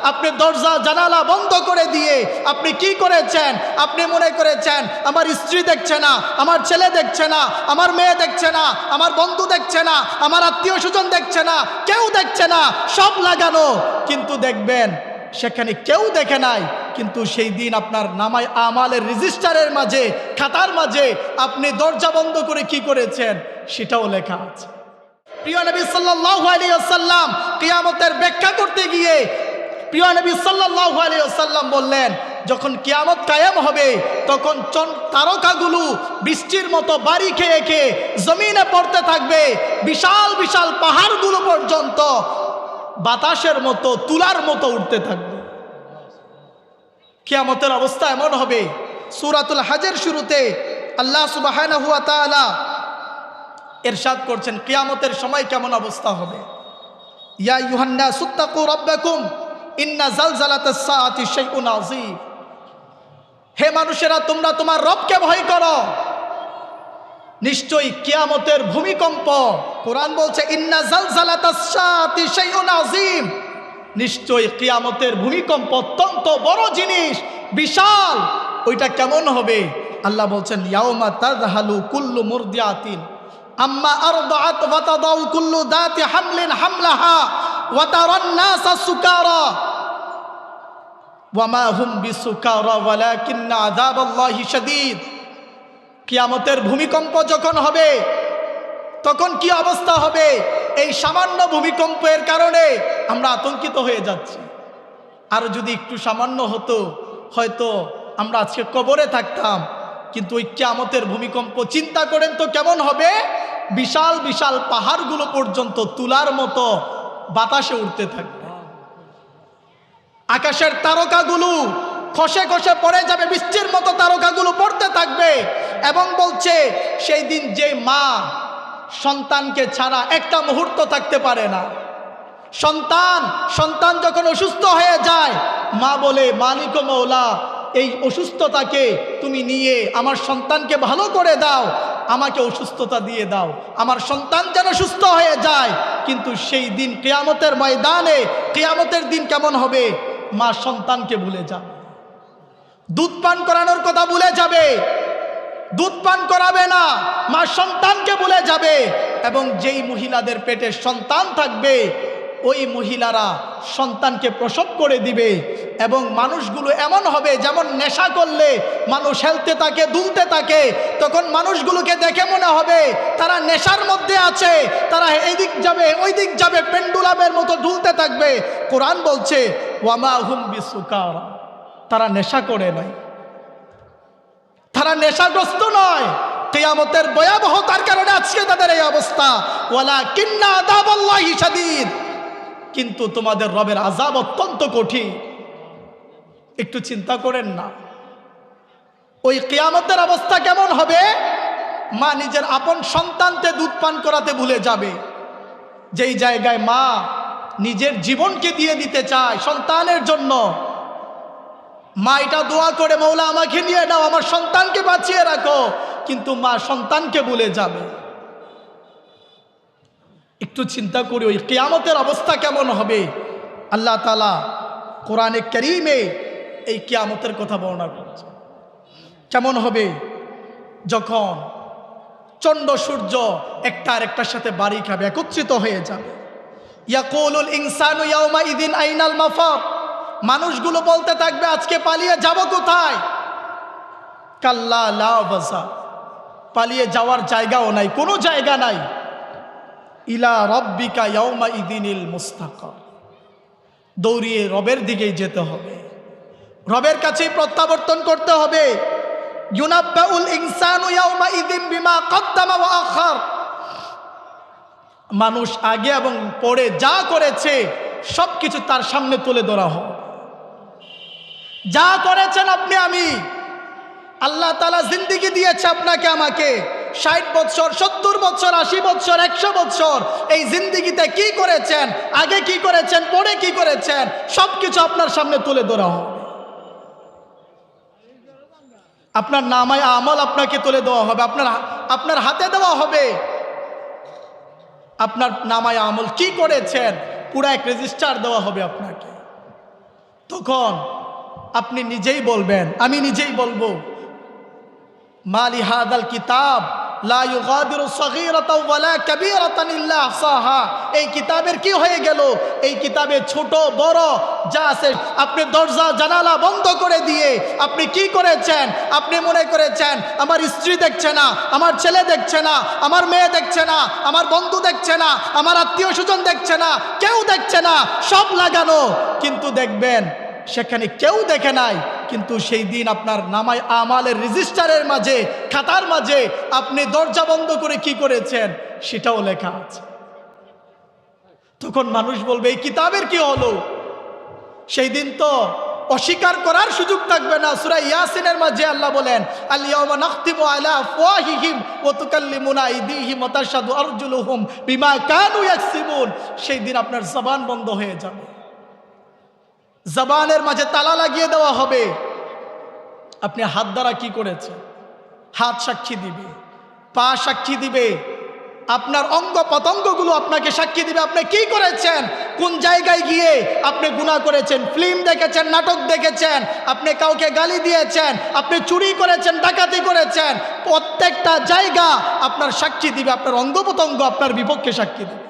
আপনি দরজা জানালা বন্ধ করে দিয়ে আপনি কি করেছেন? আপনি মনে করেছেন আমার স্ত্রী দেখছে না, আমার ছেলে দেখছে না, আমার মেয়ে দেখছে না, আমার বন্ধু দেখছে না, আমার আত্মীয় স্বজন দেখছে না, কেউ দেখছে না, সব লাগানো। কিন্তু দেখবেন সেখানে কেউ দেখে নাই, কিন্তু সেই দিন আপনার নামায় আমালের রেজিস্টারের মাঝে, খাতার মাঝে আপনি দরজা বন্ধ করে কি করেছেন সেটাও লেখা আছে। প্রিয় নবী সাল্লাল্লাহু আলাইহি ওয়াসাল্লাম কিয়ামতের ব্যাখ্যা করতে গিয়ে প্রিয় নবী সাল্লাল্লাহু আলাইহি ওয়াসাল্লাম বললেন, যখন কিয়ামত কায়েম হবে তখন তারকাগুলো বৃষ্টির মতো বাড়ি খেয়ে খেয়ে জমিনে পড়তে থাকবে, বিশাল বিশাল পাহাড়গুলো পর্যন্ত বাতাসের মতো তুলার মতো উঠতে থাকবে। কিয়ামতের অবস্থা এমন হবে, সূরাতুল হজের শুরুতে আল্লাহ সুবহানাহু ওয়া তাআলা ইরশাদ করছেন কিয়ামতের সময় কেমন অবস্থা হবে। ইয়া আইয়ুহান নাসু তাকু রাব্বাকুম ইন্না জালজালাতাস সাআতি শাইউন আযীম। হে মানুষেরা, তোমরা তোমার রবকে ভয় করো, নিশ্চয়ই কিয়ামতের ভূমিকম্প, কোরআন বলছে ইন্না জালজালাতাস সাআতি শাইউন আযীম, নিশ্চয়ই কিয়ামতের ভূমিকম্প অত্যন্ত বড় জিনিস, বিশাল। ওইটা কেমন হবে? আল্লাহ বলছেন ইয়াউমা তাযহালু কুল্লু মুরদিআতিন আম্মা আরদাআত ওয়া তাদাউ কুল্লু যাতি হামলিন হামলাহা ওয়া তারান নাসা সুকারা ওয়া মা হুম বিসুকারা ওয়ালাকিন্না আযাবাল্লাহি শাদীদ। কিয়ামতের ভূমিকম্প যখন হবে তখন কি অবস্থা হবে? এই সামান্য ভূমিকম্পের কারণে আমরা আতঙ্কিত হয়ে যাচ্ছি। আর যদি একটু সামান্য হতো হয়তো আমরা আজকে কবরে থাকতাম। কিন্তু ওই কিয়ামতের ভূমিকম্প চিন্তা করেন তো কেমন হবে? বিশাল বিশাল পাহাড়গুলো পর্যন্ত তুলার মতো বাতাসে উঠতে থাকবে, আকাশের তারকাগুলো খসে খসে পড়ে যাবে, বৃষ্টির মতো তারকাগুলো পড়তে থাকবে। এবং বলছে সেই দিন যে মা সন্তানকে ছাড়া একটা মুহূর্ত থাকতে পারে না, সন্তান যখন অসুস্থ হয়ে যায়, মা বলে মালিক ও মওলা, এই অসুস্থতাকে তুমি নিয়ে আমার সন্তানকে ভালো করে দাও, আমাকে অসুস্থতা দিয়ে দাও, আমার সন্তান যেন সুস্থ হয়ে যায়। কিন্তু সেই দিন কিয়ামতের ময়দানে, কিয়ামতের দিন কেমন হবে? মা সন্তানকে ভুলে যাবে, দুধ পান করানোর কথা ভুলে যাবে, দুধ পান করাবে না, মা সন্তানকে ভুলে যাবে। এবং যেই মহিলাদের পেটে সন্তান থাকবে ওই মহিলারা সন্তানকে প্রসব করে দিবে। এবং মানুষগুলো এমন হবে যেমন নেশা করলে মানুষ হেলতে থাকে, দুলতে থাকে, তখন মানুষগুলোকে দেখে মনে হবে তারা নেশার মধ্যে আছে, তারা এইদিক যাবে ওই দিক যাবে, পেন্ডুলামের মতো দুলতে থাকবে। কোরআন বলছে ওয়ামা হুম বিসুকারা, তারা নেশা করে নাই, তারা নেশাগ্রস্ত নয়। কিয়ামতের ভয়াবহতার কারণে আজকে তাদের এই অবস্থা। ওয়ালাকিন্না আযাবাল্লাহি শাদীদ, কিন্তু তোমাদের রবের আযাব অত্যন্ত কঠিন। একটু চিন্তা করেন না ওই কিয়ামতের অবস্থা কেমন হবে? মা নিজের আপন সন্তানকে দুধ পান করাতে ভুলে যাবে, যেই জায়গায় মা নিজের জীবনকে দিয়ে দিতে চায় সন্তানের জন্য। মা এটা দোয়া করে, মওলা আমাকে নিয়ে নাও, আমার সন্তানকে বাঁচিয়ে রাখো, কিন্তু মা সন্তানকে ভুলে যাবে। একটু চিন্তা করি ওই কিয়ামতের অবস্থা কেমন হবে। আল্লাহ তাআলা কোরআনে কারীমে এই কিয়ামতের কথা বর্ণনা করছে। কেমন হবে যখন চন্দ্র সূর্য একটা আরেকটার সাথে বাড়ি খাবে, একত্রিত হয়ে যাবে। ইয়াকুলুল ইনসানু ইয়াউমাইযিন আইনাল মাফার, মানুষগুলো বলতে থাকবে আজকে পালিয়ে যাব কোথায়? কাল্লা লা ওয়াজা, পালিয়ে যাওয়ার জায়গাও নাই, কোনো জায়গা নাই। ইলা রাব্বিকা ইয়াউমাইযিনিল মুস্তাকার, দৌড়িয়ে রবের দিকেই যেতে হবে, রবের কাছেই প্রত্যাবর্তন করতে হবে। ইউনাব্বাউল ইনসানু ইয়াউমাইযিন বিমা কদ্দামা ওয়া আখার, মানুষ আগে এবং পরে যা করেছে সবকিছু তার সামনে তুলে ধরা হবে। যা করেছেন আপনি আমি, আল্লাহ তাআলা জিন্দেগি দিয়েছে আপনাকে আমাকে, 60 বছর 70 বছর 80 বছর 100 বছর, এই জিন্দেগিতে কি করেছেন, আগে কি করেছেন, পরে কি করেছেন, সবকিছু আপনার সামনে তুলে ধরা হবে। আপনার নামায়ে আমল আপনাকে তুলে দেওয়া হবে, আপনার হাতে দেওয়া হবে। আপনার নামায়ে আমল কি করেছেন পুরো এক রেজিস্টার দেওয়া হবে আপনাকে। তখন আপনি নিজেই বলবেন, আমি নিজেই বলবো, মালি হাদাল কিতাব লা ইউগাদিরু সগীরাতাও ওয়ালা কাবীরাতান ইল্লা আহসাহা। এই কিতাবের কি হয়ে গেল? এই কিতাবে ছোট বড় যা আছে, আপনি দরজা জানালা বন্ধ করে দিয়ে আপনি কি করেছেন? আপনি মনে করেছেন আমার স্ত্রী দেখছে না, আমার ছেলে দেখছে না, আমার মেয়ে দেখছে না, আমার বন্ধু দেখছে না, আমার আত্মীয় স্বজন দেখছে না, কেউ দেখছে না, সব লাগানো। কিন্তু দেখবেন সেখানে কেউ দেখে নাই, কিন্তু সেই দিন আপনার নামায় আমালের রেজিস্টারের মাঝে, খাতার মাঝে আপনি দরজা বন্ধ করে কি করেছেন সেটাও লেখা আছে। তখন মানুষ বলবে এই কিতাবের কি হলো? সেই দিন তো অস্বীকার করার সুযোগ থাকবে না। সূরা ইয়াসিনের মাঝে আল্লাহ বলেন, আল ইয়াওমা নাখতিমু আলা আফওয়াহিহিম ওয়া তুকাল্লিমুনা আইদিহিম ওয়া তাশহাদু আরজুলুহুম বিমা কানু ইয়াকসিবুন। সেই দিন আপনার জবান বন্ধ হয়ে যাবে, জবানের মাঝে তালা লাগিয়ে দেওয়া হবে। আপনি হাত দ্বারা কি করেছেন? হাত সাক্ষী দিবে, পা সাক্ষী দিবে, আপনার অঙ্গ পতঙ্গগুলো আপনাকে সাক্ষী দিবে আপনি কি করেছেন, কোন জায়গায় গিয়ে আপনি গুনাহ করেছেন, ফিল্ম দেখেছেন, নাটক দেখেছেন, আপনি কাউকে গালি দিয়েছেন, আপনি চুরি করেছেন, ডাকাতি করেছেন, প্রত্যেকটা জায়গা আপনার সাক্ষী দিবে, আপনার অঙ্গ পতঙ্গ আপনার বিপক্ষে সাক্ষী দিবে।